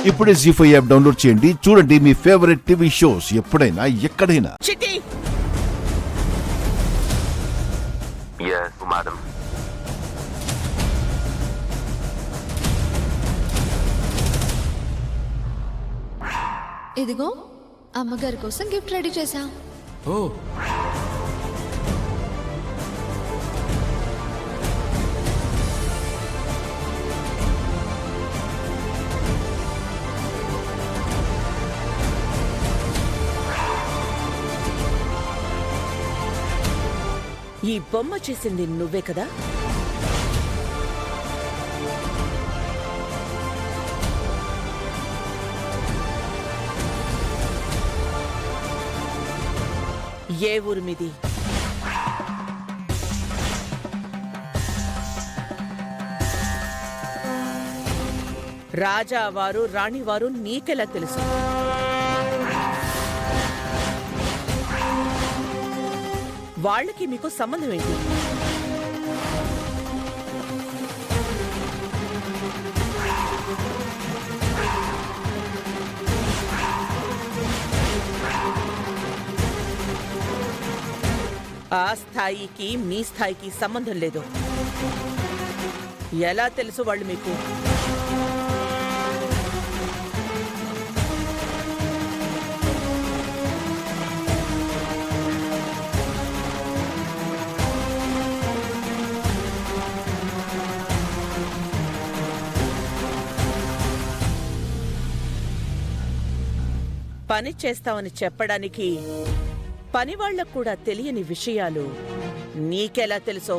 ఇప్పుడే జీ5 app download చేయండి. చూడండి మీ ఫేవరెట్ టీవీ షోస్ ఎప్పుడైనా ఎక్కడైనా. చిట్టి Yes, madam. ఇదిగో అమ్మగారి కోసం గిఫ్ట్ రెడీ చేశా. ఓ ఈ బొమ్మ చేసింది నువ్వే కదా? ఏ ఊరు మీది? రాజావారు రాణివారు నీకెలా తెలుసు? వాళ్ళకి మీకు సంబంధం ఏంటి? ఆ స్థాయికి మీ స్థాయికి సంబంధం లేదు. ఎలా తెలుసు వాళ్ళు మీకు? పని చేస్తామని చెప్పడానికి పనివాళ్లకు కూడా తెలియని విషయాలు నీకెలా తెలుసో?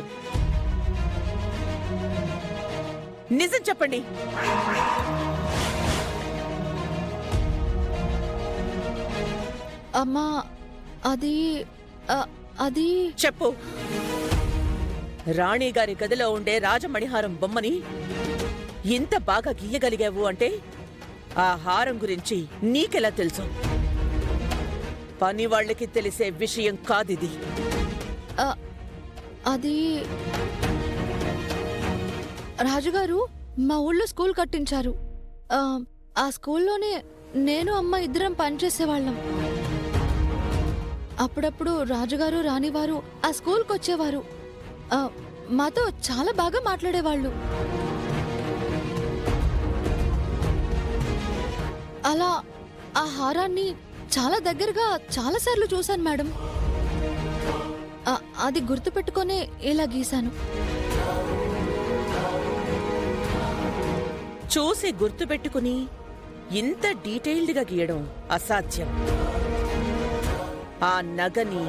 నిజం చెప్పండి. అమ్మా అది అది చెప్పు. రాణిగారి గదిలో ఉండే రాజమణిహారం బొమ్మని ఇంత బాగా గీయగలిగావు అంటే ఆ హారం గురించి నీకెలా తెలుసు? పని వాళ్ళకి తెలిసే విషయం కాదిది. అది రాజుగారు మా ఊళ్ళో స్కూల్ కట్టించారు. ఆ స్కూల్లోనే నేను అమ్మ ఇద్దరం పనిచేసేవాళ్ళం. అప్పుడప్పుడు రాజుగారు రాణివారు ఆ స్కూల్కి వచ్చేవారు. మాతో చాలా బాగా మాట్లాడేవాళ్ళు. అలా ఆ హారాన్ని చాలా దగ్గరగా చాలాసార్లు చూశాను మేడం. అది గుర్తుపెట్టుకునే ఇలా గీశాను. చూసి గుర్తుపెట్టుకుని ఇంత డీటెయిల్డ్గా గీయడం అసాధ్యం. ఆ నగని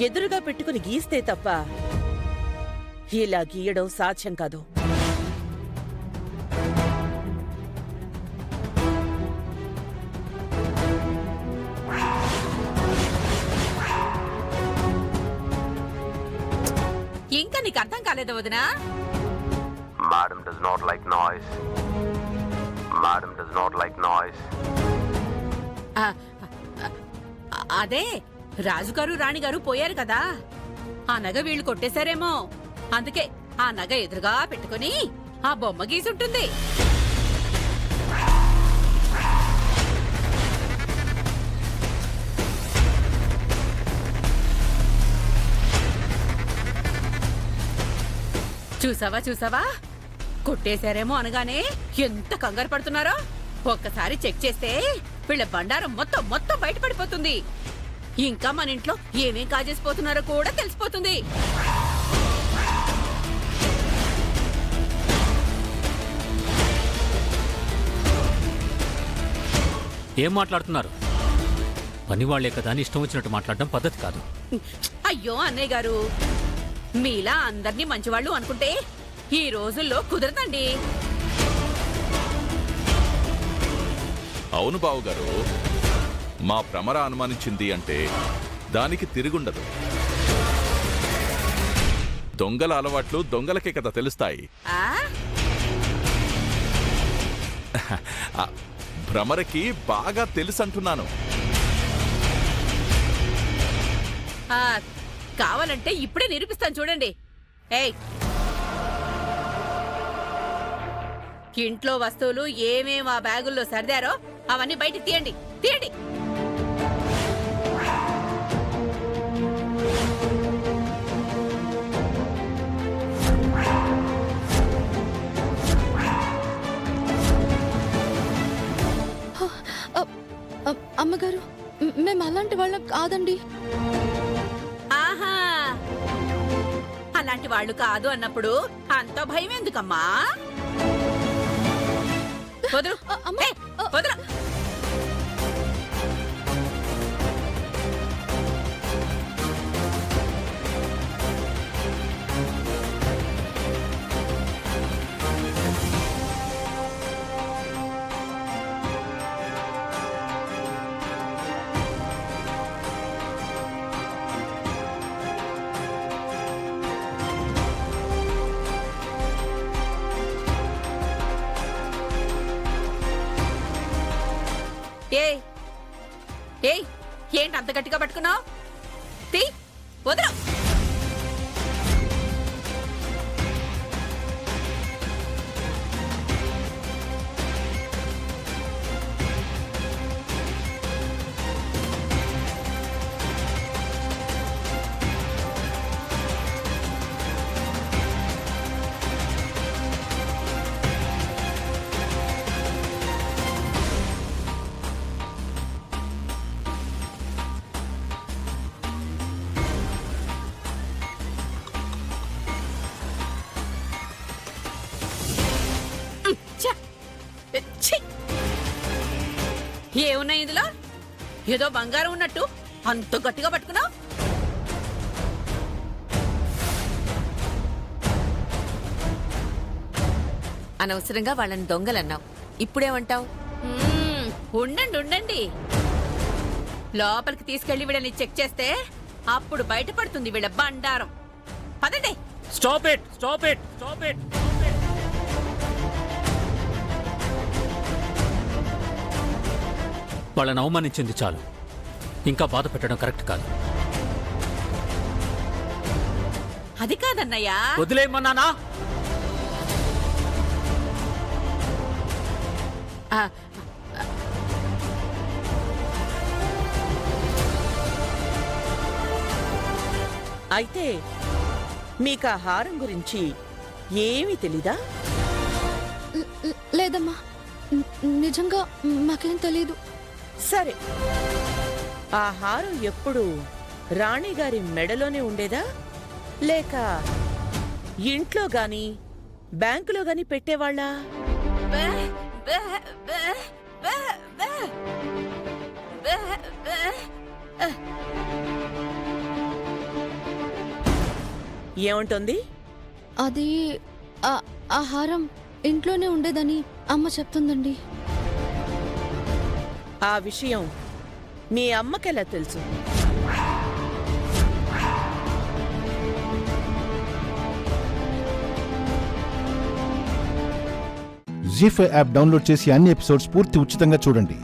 ఎదురుగా పెట్టుకుని గీస్తే తప్ప ఇలా గీయడం సాధ్యం కాదు. ఇంకా నీకు అర్థం కాలేదు వదినా? Madam does not like noise. Madam does not like noise. అదే రాజుగారు రాణిగారు పోయారు కదా, ఆ నగ వీళ్ళు కొట్టేశారేమో. అందుకే ఆ నగ ఎదురుగా పెట్టుకుని ఆ బొమ్మ గీసుంటుంది. చూసావా చూసావా, కొట్టేశారేమో అనగానే ఎంత కంగారు పడుతున్నారో. ఒక్కసారి చెక్ చేస్తే వీళ్ళ బండారం మొత్తం మొత్తం బయటపడిపోతుంది. ఇంకా మన ఇంట్లో ఏమేం కాజేసిపోతున్నారో కూడా తెలిసిపోతుంది. ఏం మాట్లాడుతున్నారు? పని వాళ్లే కదా అని ఇష్టం వచ్చినట్టు మాట్లాడడం పద్ధతి కాదు. అయ్యో అన్నయ్య గారు, మీలా అందర్నీ మంచివాళ్ళు అనుకుంటే ఈ రోజుల్లో కుదరదండి. అవును బావుగారు, మా భ్రమర అనుమానించింది అంటే దానికి తిరుగుండదు. దొంగల అలవాట్లు దొంగలకే కదా తెలుస్తాయి. భ్రమరకి బాగా తెలుసంటున్నాను. కావాలంటే ఇప్పుడే నిరూపిస్తాను చూడండి. ఏయ్, ఇంట్లో వస్తువులు ఏమేం ఆ బ్యాగుల్లో సర్దారో అవన్నీ బయటికి తీయండి తీయండి. అమ్మగారు, మేము అలాంటి వాళ్ళం కాదండి. ఆహా, అలాంటి వాళ్ళు కాదు అన్నప్పుడు అంత భయం ఎందుకమ్మా? వదలు, అమ్మా, ఏయ్, వదలు. ఏయ్ ఏయ్, ఏంటి అంత గట్టిగా పట్టుకున్నావు? తీ, వదలు. ఛ! ఛీ! ఏమున్నాయి ఇందులో? ఏదో బంగారం ఉన్నట్టు అంత గట్టిగా పట్టుకున్నావు. అనవసరంగా వాళ్ళని దొంగలన్నావు. ఇప్పుడేమంటావు? ఉండండి ఉండండి, లోపలికి తీసుకెళ్లి వీళ్ళని చెక్ చేస్తే అప్పుడు బయటపడుతుంది వీళ్ళ బండారం. పదండి. Stop it, stop it, stop it. వాళ్ళని అవమానించింది చాలు, ఇంకా బాధ పెట్టడం కరెక్ట్ కాదు. అది కాదన్నయ్యా. వదిలేయమన్నానా? ఆ, అయితే మీకా హారం గురించి ఏమీ తెలీదా? లేదమ్మా, నిజంగా మాకేం తెలీదు. సరే, ఆ హారం ఎప్పుడు రాణిగారి మెడలోనే ఉండేదా, లేక ఇంట్లో గాని బ్యాంకులో గాని పెట్టేవాళ్ళా? బే, బే, బే, బే, బే, బే, బే. ఏముంటుంది? అది ఆ హారం ఇంట్లోనే ఉండేదని అమ్మ చెప్తుందండి. ఆ విషయం మీ అమ్మకెలా తెలుసు? జీ5 యాప్ డౌన్లోడ్ చేసి అన్ని ఎపిసోడ్స్ పూర్తి ఉచితంగా చూడండి.